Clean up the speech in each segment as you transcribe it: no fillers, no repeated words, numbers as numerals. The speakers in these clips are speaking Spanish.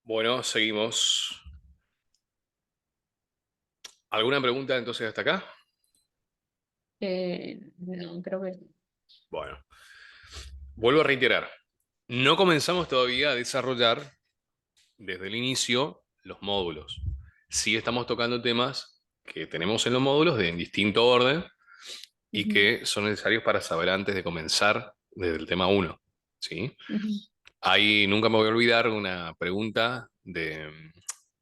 Bueno, seguimos. ¿Alguna pregunta entonces hasta acá? No, creo que Bueno, vuelvo a reiterar. No comenzamos todavía a desarrollar desde el inicio los módulos. Sí estamos tocando temas que tenemos en los módulos en distinto orden y ujú, que son necesarios para saber antes de comenzar desde el tema uno. ¿Sí? ujú, Ahí nunca me voy a olvidar una pregunta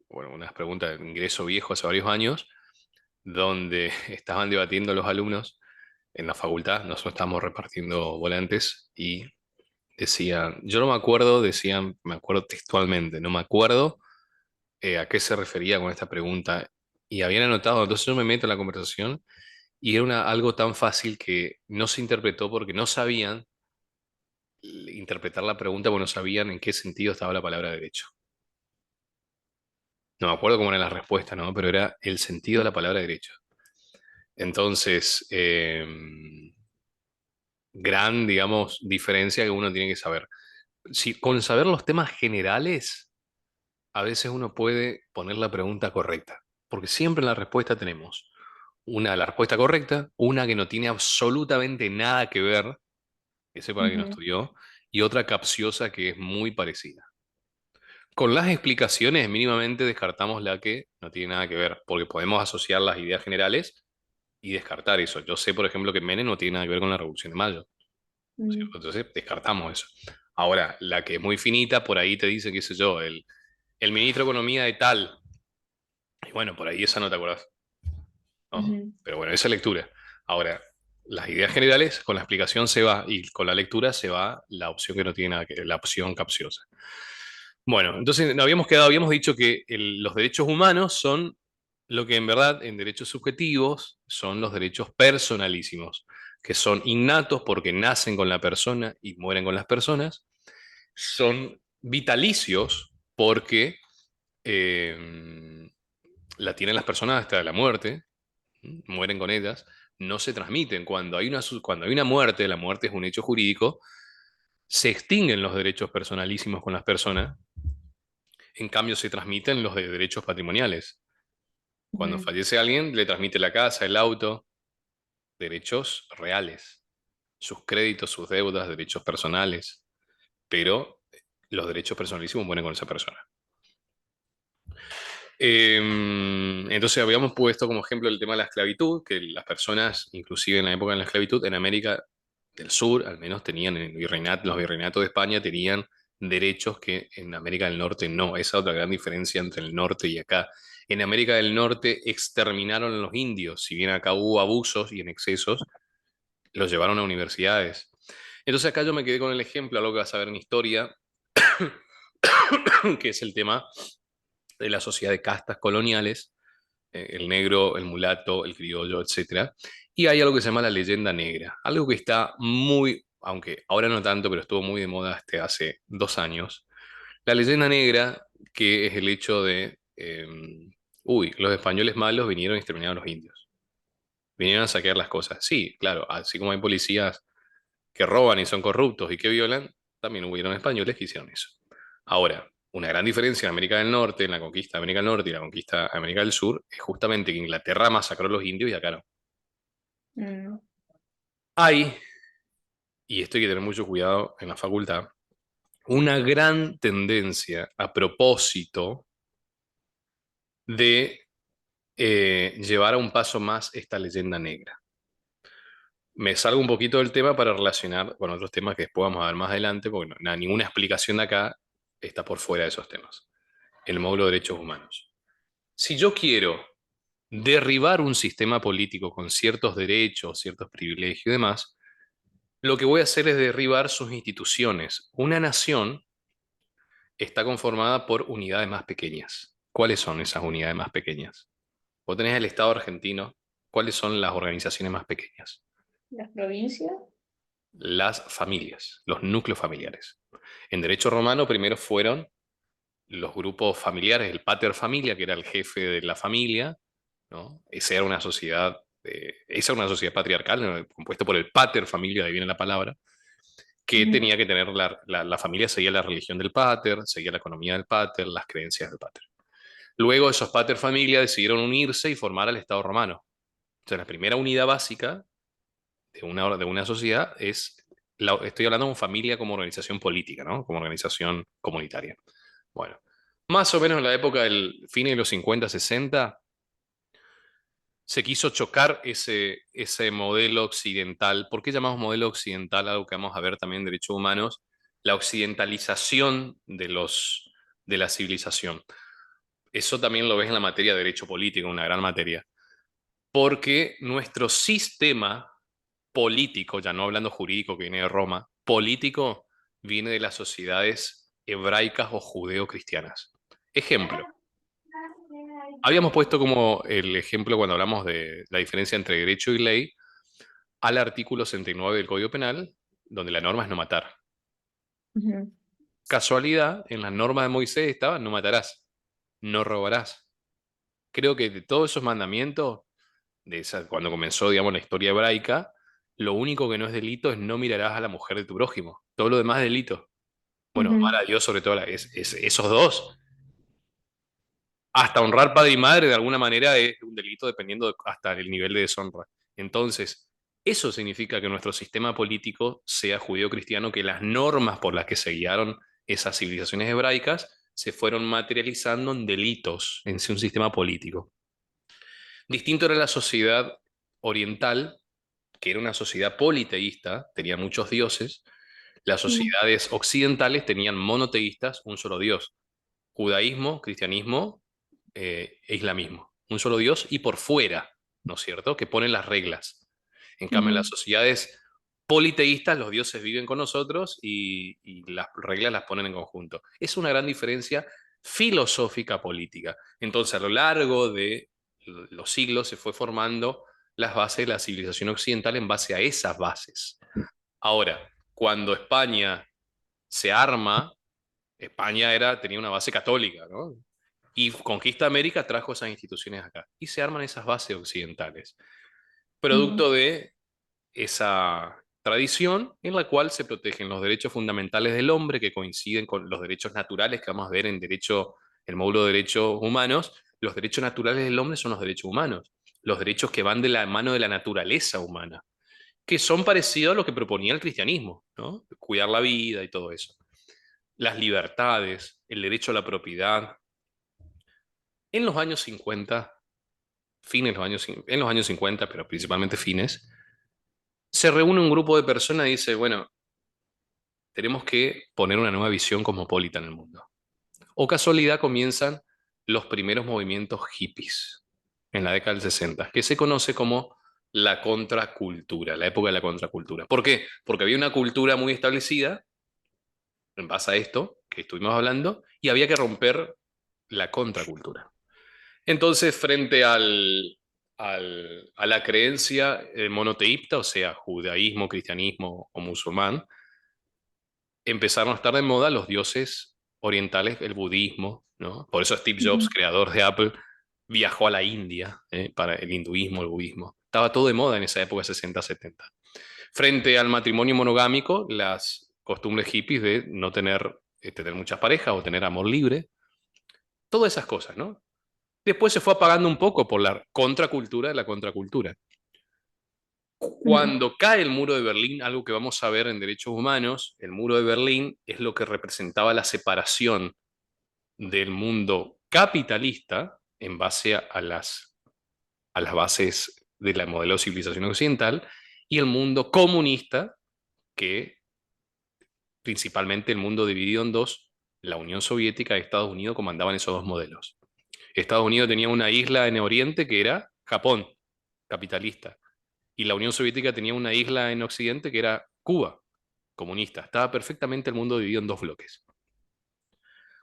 bueno, unas preguntas de ingreso viejo hace varios años, donde estaban debatiendo los alumnos en la facultad. Nosotros estábamos repartiendo volantes y decían, yo no me acuerdo, decían, me acuerdo textualmente, no me acuerdo a qué se refería con esta pregunta y habían anotado, entonces yo me meto en la conversación y era algo tan fácil que no se interpretó porque no sabían interpretar la pregunta porque no sabían en qué sentido estaba la palabra derecho. No me acuerdo cómo era la respuesta, ¿no? Pero era el sentido de la palabra derecho. Entonces, gran, digamos, diferencia que uno tiene que saber. Si, con saber los temas generales, a veces uno puede poner la pregunta correcta, porque siempre en la respuesta tenemos la respuesta correcta, una que no tiene absolutamente nada que ver, ese para quien no ujú. estudió, y otra capciosa que es muy parecida. Con las explicaciones mínimamente descartamos la que no tiene nada que ver, porque podemos asociar las ideas generales y descartar eso. Yo sé, por ejemplo, que Menem no tiene nada que ver con la Revolución de Mayo. Mm, ¿Cierto? Entonces descartamos eso. Ahora, la que es muy finita, por ahí te dice, qué sé yo, el ministro de Economía de tal. Y bueno, por ahí esa no te acordás, ¿no? ujú. Pero bueno, esa lectura. Ahora, las ideas generales, con la explicación se va y con la lectura se va la opción que no tiene nada que ver, la opción capciosa. Bueno, entonces habíamos dicho que los derechos humanos son lo que en verdad en derechos subjetivos son los derechos personalísimos, que son innatos porque nacen con la persona y mueren con las personas, son vitalicios porque eh, la tienen las personas hasta la muerte, mueren con ellas, no se transmiten. Cuando hay una muerte, la muerte es un hecho jurídico, se extinguen los derechos personalísimos con las personas, en cambio se transmiten los de derechos patrimoniales. Cuando Ujú. fallece alguien, le transmite la casa, el auto, derechos reales, sus créditos, sus deudas, derechos personales, pero los derechos personalísimos mueren con esa persona. Entonces habíamos puesto como ejemplo el tema de la esclavitud, que las personas, inclusive en la época de la esclavitud, en América del Sur, al menos tenían, en el virreinato, los virreinatos de España tenían derechos que en América del Norte no. Esa es otra gran diferencia entre el norte y acá. En América del Norte exterminaron a los indios, si bien acá hubo abusos y en excesos, los llevaron a universidades. Entonces acá yo me quedé con el ejemplo, algo que vas a ver en historia, que es el tema de la sociedad de castas coloniales, el negro, el mulato, el criollo, etcétera. Y hay algo que se llama la leyenda negra, algo que está muy, aunque ahora no tanto, pero estuvo muy de moda hasta hace 2 años. La leyenda negra, que es el hecho de, uy, los españoles malos vinieron y exterminaron a los indios. Vinieron a saquear las cosas. Sí, claro, así como hay policías que roban y son corruptos y que violan, también hubieron españoles que hicieron eso. Ahora, una gran diferencia en América del Norte, en la conquista de América del Norte y la conquista de América del Sur, es justamente que Inglaterra masacró a los indios y acá no. Mm, Hay, y esto hay que tener mucho cuidado en la facultad, una gran tendencia a propósito de llevar a un paso más esta leyenda negra. Me salgo un poquito del tema para relacionar con otros temas que después vamos a ver más adelante, porque ninguna explicación de acá está por fuera de esos temas. El módulo de derechos humanos. Si yo quiero derribar un sistema político con ciertos derechos, ciertos privilegios y demás, lo que voy a hacer es derribar sus instituciones. Una nación está conformada por unidades más pequeñas. ¿Cuáles son esas unidades más pequeñas? Vos tenés el Estado argentino. ¿Cuáles son las organizaciones más pequeñas? las provincias. Las familias, los núcleos familiares. En derecho romano primero fueron los grupos familiares, el pater familia, que era el jefe de la familia, ¿no? Esa era una sociedad patriarcal, ¿no? Compuesta por el pater familia, de ahí viene la palabra. que Ujú. tenía que tener la familia seguía la religión del pater, seguía la economía del pater, las creencias del pater. Luego esos pater familia decidieron unirse y formar al Estado romano. O sea, la primera unidad básica de una sociedad es, estoy hablando de una familia como organización política, ¿no? Como organización comunitaria. Bueno, más o menos en la época del fin de los 50, 60, se quiso chocar ese modelo occidental. ¿Por qué llamamos modelo occidental algo que vamos a ver también en derechos humanos? La occidentalización de la civilización. Eso también lo ves en la materia de derecho político, una gran materia. Porque nuestro sistema político, ya no hablando jurídico que viene de Roma, político viene de las sociedades hebraicas o judeo-cristianas. Ejemplo, habíamos puesto como el ejemplo cuando hablamos de la diferencia entre derecho y ley al artículo 69 del Código Penal, donde la norma es no matar. Ujú. Casualidad, en la norma de Moisés estaba no matarás, no robarás. Creo que de todos esos mandamientos, cuando comenzó, digamos, la historia hebraica, lo único que no es delito es no mirarás a la mujer de tu prójimo. Todo lo demás es delito. Bueno, amar Ujú. a Dios sobre todo, esos dos. Hasta honrar padre y madre de alguna manera es un delito dependiendo hasta el nivel de deshonra. Entonces, eso significa que nuestro sistema político sea judío-cristiano, que las normas por las que se guiaron esas civilizaciones hebraicas se fueron materializando en delitos en sí un sistema político. Distinto era la sociedad oriental, que era una sociedad politeísta, tenía muchos dioses. Las Ujú. sociedades occidentales tenían monoteístas, un solo dios. Judaísmo, cristianismo e islamismo. Un solo Dios y por fuera, ¿no es cierto? Que ponen las reglas. En cambio, en las Ujú. sociedades politeístas, los dioses viven con nosotros y las reglas las ponen en conjunto. Es una gran diferencia filosófica política. Entonces, a lo largo de los siglos se fue formando las bases de la civilización occidental en base a esas bases. Ahora, cuando España se arma, España tenía una base católica, ¿no? Y conquista América, trajo esas instituciones acá. Y se arman esas bases occidentales, Ujú. producto de esa tradición en la cual se protegen los derechos fundamentales del hombre, que coinciden con los derechos naturales que vamos a ver en derecho, el módulo de derechos humanos. Los derechos naturales del hombre son los derechos humanos, los derechos que van de la mano de la naturaleza humana, que son parecidos a lo que proponía el cristianismo, ¿no? Cuidar la vida y todo eso. Las libertades, el derecho a la propiedad. En los años 50, en los años 50, pero principalmente fines, se reúne un grupo de personas y dice, bueno, tenemos que poner una nueva visión cosmopolita en el mundo. O casualidad comienzan los primeros movimientos hippies en la década del 60, que se conoce como la contracultura, la época de la contracultura. ¿Por qué? Porque había una cultura muy establecida en base a esto que estuvimos hablando y había que romper la contracultura. Entonces, frente a la creencia monoteísta, o sea, judaísmo, cristianismo o musulmán, empezaron a estar de moda los dioses orientales, el budismo, ¿no? Por eso Steve Jobs, Ujú. creador de Apple, viajó a la India, para el hinduismo, el budismo. Estaba todo de moda en esa época, 60, 70. Frente al matrimonio monogámico, las costumbres hippies de no tener muchas parejas o tener amor libre, todas esas cosas, ¿no? Después se fue apagando un poco por la contracultura de la contracultura. Ujú. Cuando cae el muro de Berlín, algo que vamos a ver en derechos humanos, el muro de Berlín es lo que representaba la separación del mundo capitalista en base a las bases de la modelo de civilización occidental y el mundo comunista, que principalmente el mundo dividido en dos, la Unión Soviética y Estados Unidos comandaban esos dos modelos. Estados Unidos tenía una isla en Oriente que era Japón, capitalista, y la Unión Soviética tenía una isla en Occidente que era Cuba, comunista. Estaba perfectamente el mundo dividido en dos bloques.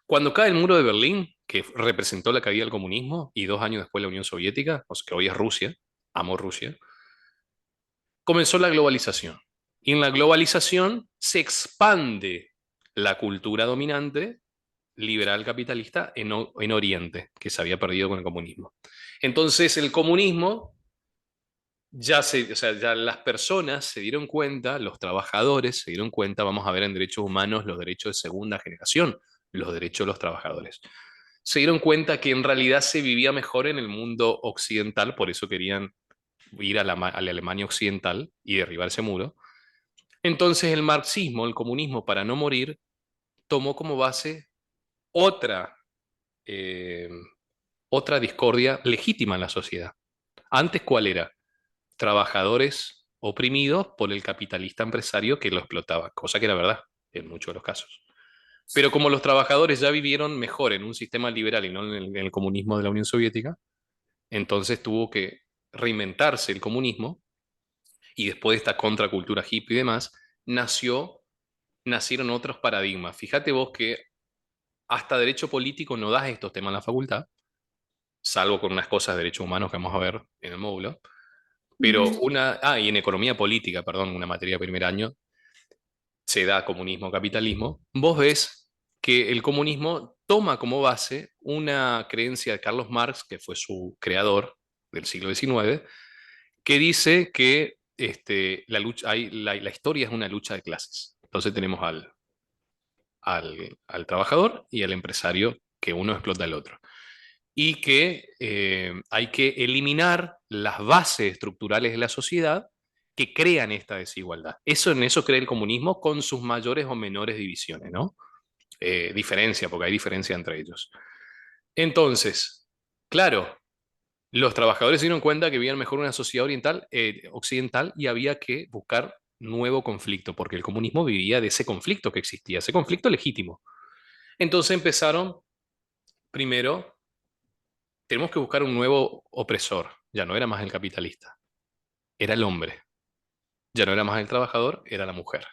Cuando cae el muro de Berlín, que representó la caída del comunismo, y 2 años después la Unión Soviética, o sea, que hoy es Rusia, amo Rusia, comenzó la globalización. Y en la globalización se expande la cultura dominante liberal capitalista en Oriente, que se había perdido con el comunismo. Entonces el comunismo o sea, ya las personas se dieron cuenta, los trabajadores se dieron cuenta, vamos a ver en derechos humanos los derechos de segunda generación, los derechos de los trabajadores. Se dieron cuenta que en realidad se vivía mejor en el mundo occidental, por eso querían ir a la Alemania occidental y derribar ese muro. Entonces el marxismo, el comunismo, para no morir, tomó como base otra, eh, otra discordia legítima en la sociedad. Antes, ¿cuál era? Trabajadores oprimidos por el capitalista empresario que lo explotaba, cosa que era verdad en muchos de los casos. Pero como los trabajadores ya vivieron mejor en un sistema liberal y no en el comunismo de la Unión Soviética, entonces tuvo que reinventarse el comunismo y después de esta contracultura hippie y demás, nacieron otros paradigmas. Fíjate vos que hasta derecho político no das estos temas en la facultad, salvo con unas cosas de derechos humanos que vamos a ver en el módulo, pero Ujú. y en economía política, perdón, una materia de primer año, se da comunismo, capitalismo, vos ves que el comunismo toma como base una creencia de Carlos Marx, que fue su creador del siglo XIX, que dice que la historia es una lucha de clases. Entonces tenemos al trabajador y al empresario, que uno explota al otro. Y que hay que eliminar las bases estructurales de la sociedad que crean esta desigualdad. En eso cree el comunismo con sus mayores o menores divisiones, ¿no? Diferencia, porque hay diferencia entre ellos. Entonces, claro, los trabajadores se dieron cuenta que vivían mejor una sociedad occidental y había que buscar nuevo conflicto, porque el comunismo vivía de ese conflicto que existía, ese conflicto legítimo. Entonces empezaron, primero, tenemos que buscar un nuevo opresor. Ya no era más el capitalista, era el hombre. Ya no era más el trabajador, era la mujer.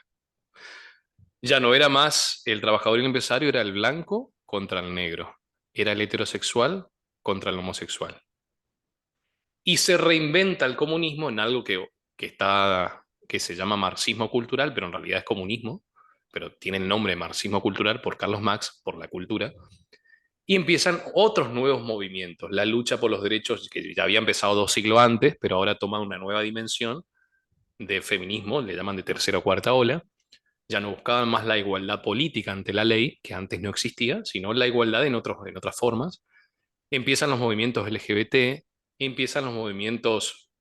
Ya no era más el trabajador y el empresario, era el blanco contra el negro. Era el heterosexual contra el homosexual. Y se reinventa el comunismo en algo que se llama marxismo cultural, pero en realidad es comunismo, pero tiene el nombre de marxismo cultural por Carlos Marx, por la cultura. Y empiezan otros nuevos movimientos, la lucha por los derechos que ya había empezado 2 siglos antes, pero ahora toma una nueva dimensión de feminismo, le llaman de tercera o cuarta ola. Ya no buscaban más la igualdad política ante la ley, que antes no existía, sino la igualdad en otras formas. Empiezan los movimientos LGBT, empiezan los movimientos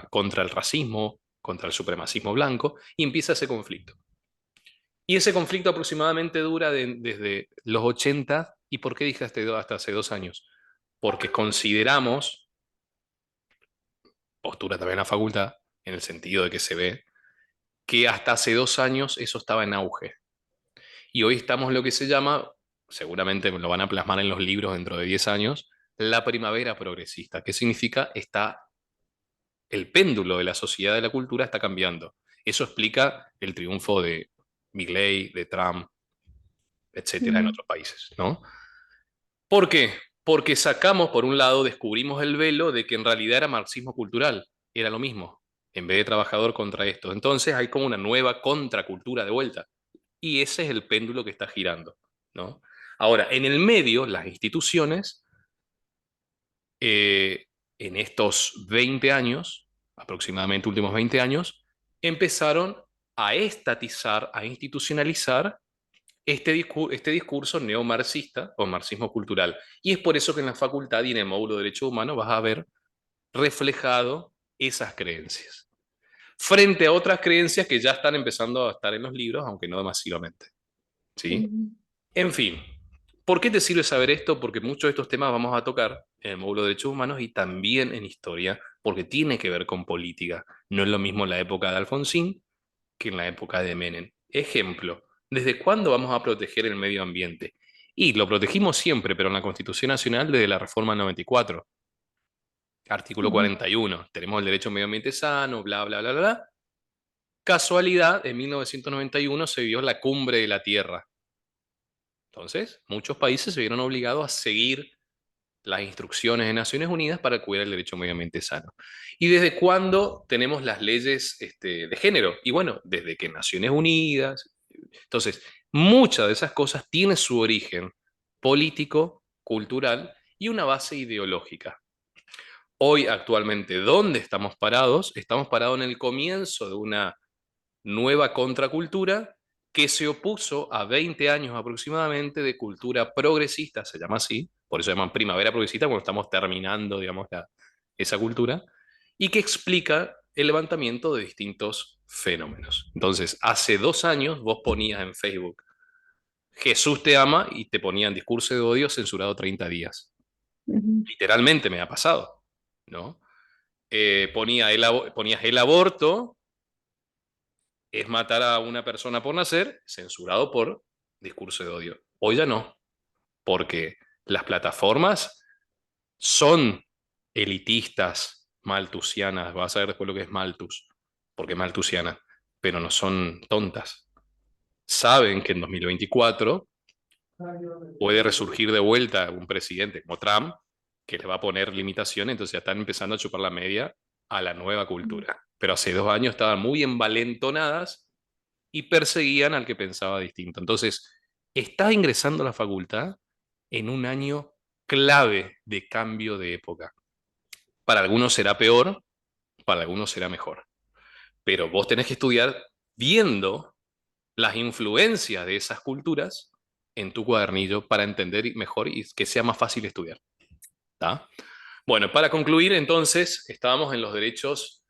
contra el racismo, contra el supremacismo blanco, y empieza ese conflicto. Y ese conflicto aproximadamente dura desde los 80. ¿Y por qué dije hasta hace 2 años? Porque consideramos, postura también en la facultad, en el sentido de que se ve, que hasta hace 2 años eso estaba en auge. Y hoy estamos en lo que se llama, seguramente lo van a plasmar en los libros dentro de 10 años, la primavera progresista. ¿Qué significa? El péndulo de la sociedad de la cultura está cambiando. Eso explica el triunfo de Milley, de Trump, etcétera, en Ujú. otros países, ¿no? ¿Por qué? Porque sacamos, por un lado, descubrimos el velo de que en realidad era marxismo cultural, era lo mismo, en vez de trabajador contra esto. Entonces hay como una nueva contracultura de vuelta. Y ese es el péndulo que está girando, ¿no? Ahora, en el medio, las instituciones, en estos 20 años, aproximadamente últimos 20 años, empezaron a estatizar, a institucionalizar este discurso neomarxista o marxismo cultural. Y es por eso que en la facultad y en el módulo de Derecho Humano vas a ver reflejado esas creencias, frente a otras creencias que ya están empezando a estar en los libros, aunque no masivamente, ¿sí? Ujú. En fin, ¿por qué te sirve saber esto? Porque muchos de estos temas vamos a tocar en el módulo de Derechos Humanos y también en historia, porque tiene que ver con política. No es lo mismo en la época de Alfonsín que en la época de Menem. Ejemplo, ¿desde cuándo vamos a proteger el medio ambiente? Y lo protegimos siempre, pero en la Constitución Nacional desde la Reforma 94, artículo Ujú. 41. Tenemos el derecho a un medio ambiente sano, bla, bla, bla, bla, bla. Casualidad, en 1991 se vio la cumbre de la Tierra. Entonces, muchos países se vieron obligados a seguir las instrucciones de Naciones Unidas para cuidar el derecho a un medio ambiente sano. ¿Y desde cuándo tenemos las leyes de género? Y bueno, desde que Naciones Unidas. Entonces, muchas de esas cosas tienen su origen político, cultural y una base ideológica. Hoy, actualmente, ¿dónde estamos parados? Estamos parados en el comienzo de una nueva contracultura que se opuso a 20 años aproximadamente de cultura progresista, se llama así, por eso se llaman primavera progresista cuando estamos terminando, digamos, esa cultura, y que explica el levantamiento de distintos fenómenos. Entonces, hace 2 años vos ponías en Facebook, Jesús te ama, y te ponían discurso de odio censurado 30 días. ujú, Literalmente me ha pasado, ¿no? Ponías el aborto es matar a una persona por nacer, censurado por discurso de odio. Hoy ya no, porque las plataformas son elitistas, maltusianas. Vas a ver después lo que es Malthus, porque es maltusiana, pero no son tontas. Saben que en 2024 puede resurgir de vuelta un presidente como Trump que le va a poner limitaciones, entonces ya están empezando a chupar la media a la nueva cultura. Pero hace 2 años estaban muy envalentonadas y perseguían al que pensaba distinto. Entonces, estás ingresando a la facultad en un año clave de cambio de época. Para algunos será peor, para algunos será mejor, pero vos tenés que estudiar viendo las influencias de esas culturas en tu cuadernillo para entender mejor y que sea más fácil estudiar. ¿Tá? Bueno, para concluir, entonces, estábamos en los derechos.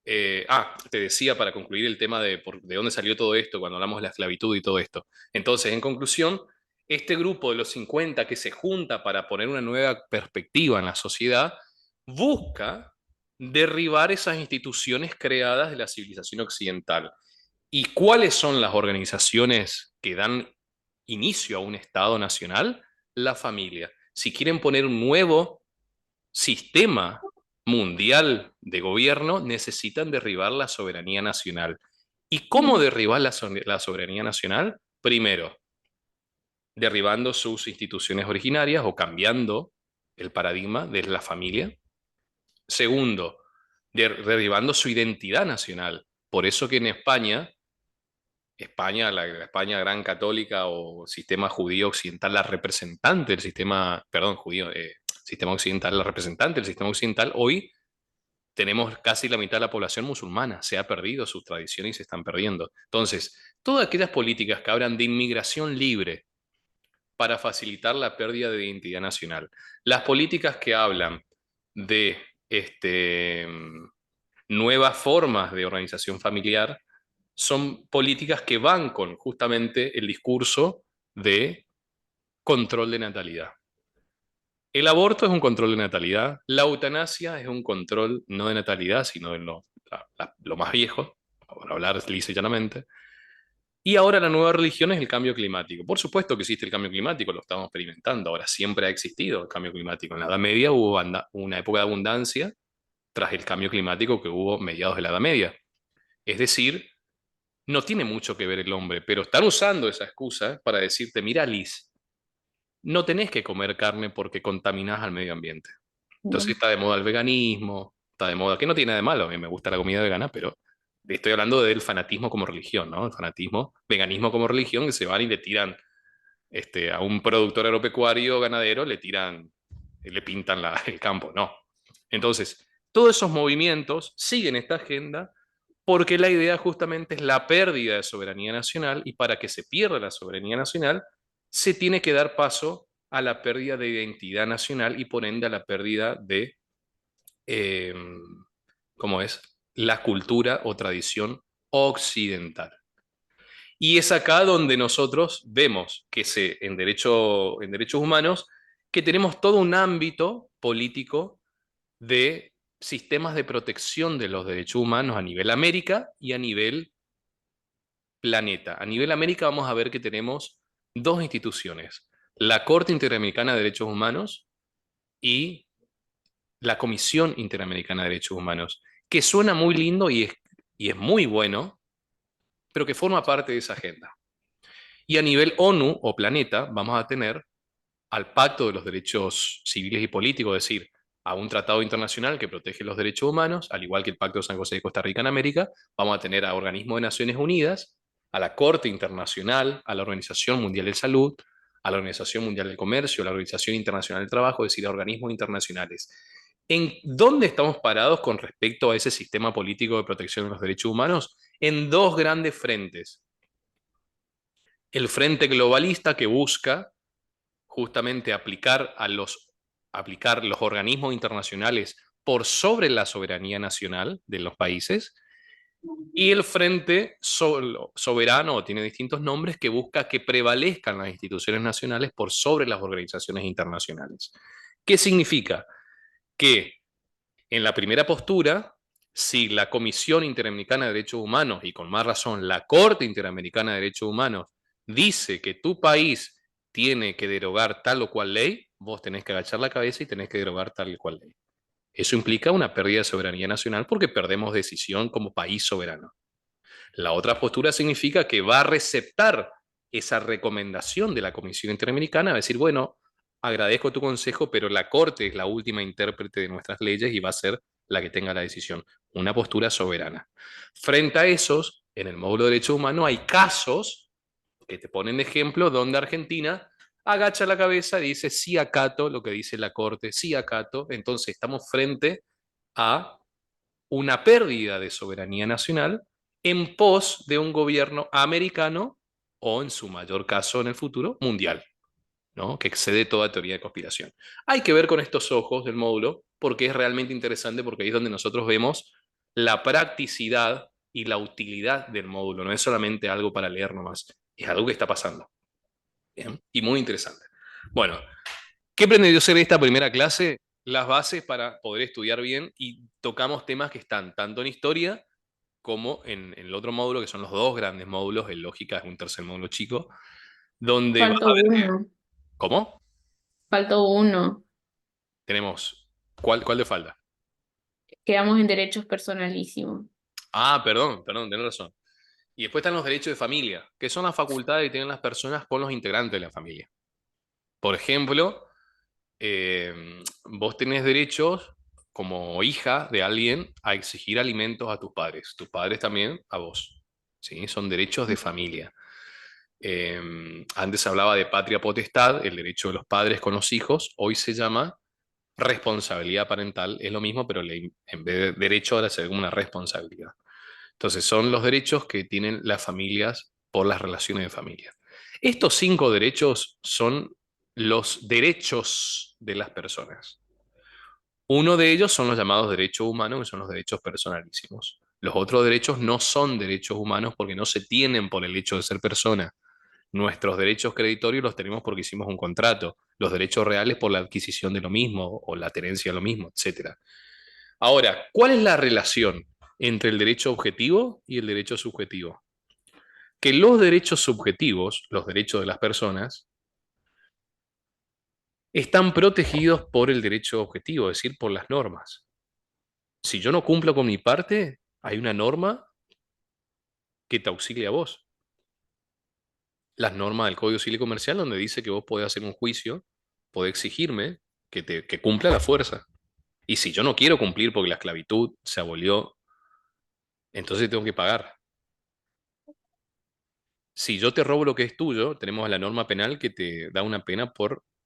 Te decía para concluir el tema de dónde salió todo esto, cuando hablamos de la esclavitud y todo esto. Entonces, en conclusión, este grupo de los 50 que se junta para poner una nueva perspectiva en la sociedad, busca derribar esas instituciones creadas de la civilización occidental. ¿Y cuáles son las organizaciones que dan inicio a un Estado nacional? La familia. Si quieren poner un nuevo sistema mundial de gobierno, necesitan derribar la soberanía nacional. ¿Y cómo ujú, derribar la soberanía nacional? Primero, derribando sus instituciones originarias o cambiando el paradigma de la familia. Segundo, derribando su identidad nacional. Por eso que en España, la España gran católica o sistema judío occidental, la representante del sistema, perdón, judío, sistema occidental, la representante del sistema occidental, hoy tenemos casi la mitad de la población musulmana, se ha perdido sus tradiciones y se están perdiendo. Entonces, todas aquellas políticas que hablan de inmigración libre para facilitar la pérdida de identidad nacional, las políticas que hablan de nuevas formas de organización familiar, son políticas que van con justamente el discurso de control de natalidad. El aborto es un control de natalidad, la eutanasia es un control no de natalidad, sino de lo más viejo, para hablar lisa y llanamente. Y ahora la nueva religión es el cambio climático. Por supuesto que existe el cambio climático, lo estamos experimentando, ahora siempre ha existido el cambio climático. En la Edad Media hubo una época de abundancia tras el cambio climático que hubo mediados de la Edad Media. Es decir, no tiene mucho que ver el hombre, pero están usando esa excusa para decirte, mira, Liz, no tenés que comer carne porque contaminás al medio ambiente. Entonces ujú, está de moda el veganismo, está de moda, que no tiene nada de malo, a mí me gusta la comida vegana, pero estoy hablando del fanatismo como religión, ¿no? El fanatismo, veganismo como religión, que se van y le tiran a un productor agropecuario ganadero, le pintan el campo, no. Entonces, todos esos movimientos siguen esta agenda porque la idea justamente es la pérdida de soberanía nacional y para que se pierda la soberanía nacional se tiene que dar paso a la pérdida de identidad nacional y por ende a la pérdida de, eh, ¿cómo es? La cultura o tradición occidental. Y es acá donde nosotros vemos que en derechos humanos, que tenemos todo un ámbito político de sistemas de protección de los derechos humanos a nivel América y a nivel planeta. A nivel América vamos a ver que tenemos dos instituciones, la Corte Interamericana de Derechos Humanos y la Comisión Interamericana de Derechos Humanos, que suena muy lindo y es muy bueno, pero que forma parte de esa agenda. Y a nivel ONU o planeta vamos a tener al Pacto de los Derechos Civiles y Políticos, es decir, a un tratado internacional que protege los derechos humanos, al igual que el Pacto de San José de Costa Rica en América, vamos a tener a organismos de Naciones Unidas, a la Corte Internacional, a la Organización Mundial de Salud, a la Organización Mundial del Comercio, a la Organización Internacional del Trabajo, es decir, a organismos internacionales. ¿En dónde estamos parados con respecto a ese sistema político de protección de los derechos humanos? En dos grandes frentes. El frente globalista que busca justamente aplicar los organismos internacionales por sobre la soberanía nacional de los países, y el frente soberano, o tiene distintos nombres, que busca que prevalezcan las instituciones nacionales por sobre las organizaciones internacionales. ¿Qué significa? Que en la primera postura, si la Comisión Interamericana de Derechos Humanos, y con más razón la Corte Interamericana de Derechos Humanos, dice que tu país tiene que derogar tal o cual ley, vos tenés que agachar la cabeza y tenés que derogar tal o cual ley. Eso implica una pérdida de soberanía nacional porque perdemos decisión como país soberano. La otra postura significa que va a receptar esa recomendación de la Comisión Interamericana, va a decir, bueno, agradezco tu consejo, pero la Corte es la última intérprete de nuestras leyes y va a ser la que tenga la decisión. Una postura soberana. Frente a esos, en el módulo de derechos humanos hay casos que te ponen de ejemplo donde Argentina agacha la cabeza y dice, sí acato lo que dice la Corte, sí acato. Entonces estamos frente a una pérdida de soberanía nacional en pos de un gobierno americano o, en su mayor caso en el futuro, mundial, ¿no? Que excede toda teoría de conspiración. Hay que ver con estos ojos del módulo porque es realmente interesante, porque ahí es donde nosotros vemos la practicidad y la utilidad del módulo. No es solamente algo para leer nomás, es algo que está pasando. ¿Bien? Y muy interesante. Bueno, ¿qué aprendió ser esta primera clase? Las bases para poder estudiar bien, y tocamos temas que están tanto en historia como en el otro módulo, que son los dos grandes módulos. El lógica es un tercer módulo chico, donde va a Faltó haber... uno, ¿Cómo? faltó uno. Tenemos... ¿Cuál le falta? Quedamos en derechos personalísimos. Ah, perdón, tenés razón. Y después están los derechos de familia, que son las facultades que tienen las personas con los integrantes de la familia. Por ejemplo, vos tenés derechos como hija de alguien a exigir alimentos a tus padres también a vos. ¿Sí? Son derechos de familia. Antes se hablaba de patria potestad, el derecho de los padres con los hijos. Hoy se llama responsabilidad parental. Es lo mismo, pero en vez de derecho ahora se ve como una responsabilidad. Entonces son los derechos que tienen las familias por las relaciones de familia. Estos cinco derechos son los derechos de las personas. Uno de ellos son los llamados derechos humanos, que son los derechos personalísimos. Los otros derechos no son derechos humanos porque no se tienen por el hecho de ser persona. Nuestros derechos creditorios los tenemos porque hicimos un contrato. Los derechos reales por la adquisición de lo mismo o la tenencia de lo mismo, etcétera. Ahora, ¿cuál es la relación entre el derecho objetivo y el derecho subjetivo? Que los derechos subjetivos, los derechos de las personas, están protegidos por el derecho objetivo, es decir, por las normas. Si yo no cumplo con mi parte, hay una norma que te auxilia a vos. Las normas del Código Civil y Comercial, donde dice que vos podés hacer un juicio, podés exigirme que cumpla la fuerza. Y si yo no quiero cumplir porque la esclavitud se abolió, entonces tengo que pagar. Si yo te robo lo que es tuyo, tenemos la norma penal que te da una pena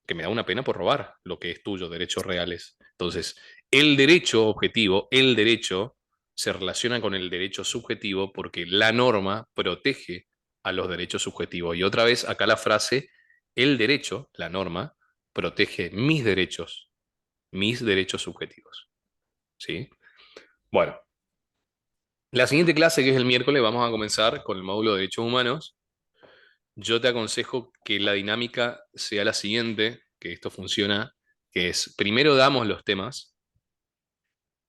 que me da una pena por robar lo que es tuyo, derechos reales. Entonces, el derecho objetivo, el derecho, se relaciona con el derecho subjetivo porque la norma protege a los derechos subjetivos. Y otra vez, acá la frase, el derecho, la norma, protege mis derechos subjetivos. ¿Sí? Bueno, la siguiente clase, que es el miércoles, vamos a comenzar con el módulo de derechos humanos. Yo te aconsejo que la dinámica sea la siguiente, que esto funciona, que es primero damos los temas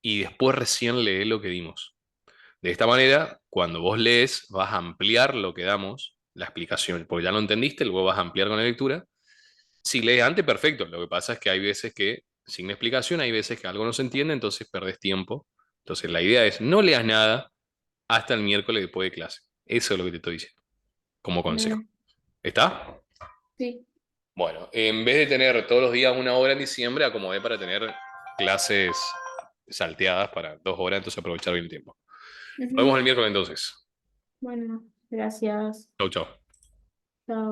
y después recién lee lo que dimos. De esta manera, cuando vos lees, vas a ampliar lo que damos, la explicación, porque ya lo entendiste, luego vas a ampliar con la lectura. Si lees antes, perfecto. Lo que pasa es que hay veces que, sin explicación, hay veces que algo no se entiende, entonces perdés tiempo. Entonces, la idea es no leas nada hasta el miércoles después de clase. Eso es lo que te estoy diciendo, como consejo. Bueno, ¿Está? sí. Bueno, en vez de tener todos los días una hora en diciembre, acomodé para tener clases salteadas para 2 horas, entonces aprovechar bien el tiempo. Nos vemos Ujú. el miércoles entonces. Bueno, gracias. Chau, chau. Chao.